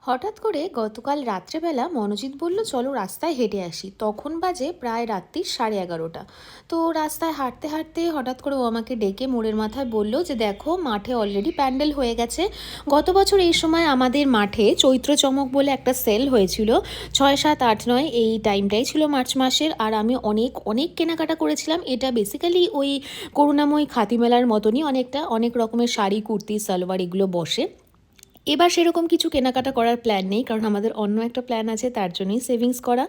হঠাৎ করে গতকাল রাত্রেবেলা মনোজিৎ বলল চলো রাস্তায় হেঁটে আসি। তখন বাজে প্রায় রাত্রি 11:30। তো রাস্তায় হাঁটতে হাঁটতে হঠাৎ করে ও আমাকে ডেকে মোড়ের মাথায় বলল যে দেখো মাঠে অলরেডি প্যান্ডেল হয়ে গেছে। গত বছর এই সময় আমাদের মাঠে চৈত্র চমক বলে একটা সেল হয়েছিল। 6, 7, 8, 9 এই টাইমটাই ছিল মার্চ মাসের। আর আমি অনেক অনেক কেনাকাটা করেছিলাম। এটা বেসিক্যালি ওই করুণাময়ী খাতি মেলার মতনই, অনেক রকমের শাড়ি, কুর্তি, সালোয়ার এগুলো বসে। এবার সেরকম কিছু কেনাকাটা করার প্ল্যান নেই, কারণ আমাদের অন্য একটা প্ল্যান আছে, তার জন্যই সেভিংস করা।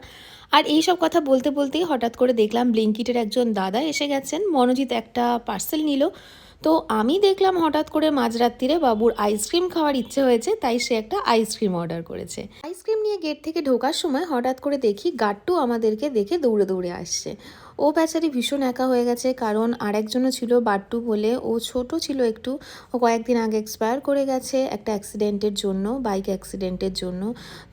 আর এই সব কথা বলতে বলতেই হঠাৎ করে দেখলাম ব্লিঙ্কিটের একজন দাদা এসে গেছেন। মনোজিৎ একটা পার্সেল নিল। তো আমি দেখলাম হঠাৎ করে মাঝরাত্রিরে বাবুর আইসক্রিম খাওয়ার ইচ্ছে হয়েছে, তাই সে একটা আইসক্রিম অর্ডার করেছে। আইসক্রিম নিয়ে গেট থেকে ঢোকার সময় হঠাৎ করে দেখি গাট্টু আমাদেরকে দেখে দৌড়ে দৌড়ে আসছে। ও বেচারি ভীষণ একা হয়ে গেছে, কারণ আরেকজনও ছিল বাট্টু বলে, ও ছোট ছিল একটু। ও কয়েকদিন আগে এক্সপায়ার করে গেছে একটা অ্যাক্সিডেন্টের জন্য, বাইক অ্যাক্সিডেন্টের জন্য।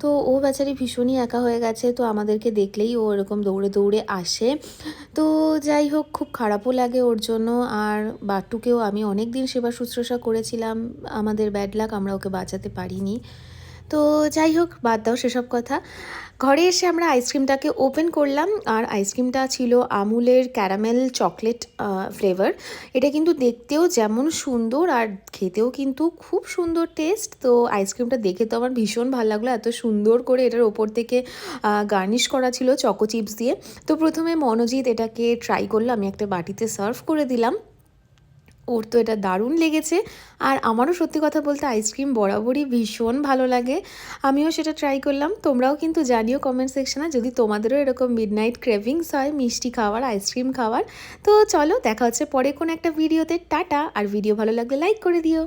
তো ও বেচারি ভীষণই একা হয়ে গেছে। তো আমাদেরকে দেখলেই ও এরকম দৌড়ে দৌড়ে আসে। তো যাই হোক, খুব খারাপও লাগে ওর জন্য। আর বাট্টুকেও আমি অনেক দিন সেবা শুশ্রূষা করেছিলাম, আমাদের ব্যাড লাক, আমরা ওকে বাঁচাতে পারিনি। তো যাই হোক, বাদ দাও সেসব কথা। ঘরে এসে আমরা আইসক্রিমটাকে ওপেন করলাম, আর আইসক্রিমটা ছিল আমুলের ক্যারামেল চকলেট ফ্লেভার। এটা কিন্তু দেখতেও যেমন সুন্দর আর খেতেও কিন্তু খুব সুন্দর টেস্ট। তো আইসক্রিমটা দেখে তো আমার ভীষণ ভালো লাগলো, এত সুন্দর করে এটার ওপর থেকে গার্নিশ করা ছিল চকো চিপস দিয়ে। তো প্রথমে মনোজিৎ এটাকে ট্রাই করলো, আমি একটা বাটিতে সার্ভ করে দিলাম। ওর তো এটা দারুণ লেগেছে। আর আমারও সত্যি কথা বলতে আইসক্রিম বরাবরই ভীষণ ভালো লাগে। আমিও সেটা ট্রাই করলাম। তোমরাও কিন্তু জানিও কমেন্ট সেকশনে যদি তোমাদেরও এরকম মিডনাইট ক্রেভিংস হয় মিষ্টি খাওয়ার, আইসক্রিম খাওয়ার। তো চলো, দেখা হচ্ছে পরে কোনো একটা ভিডিওতে। টাটা। আর ভিডিও ভালো লাগলে লাইক করে দিও।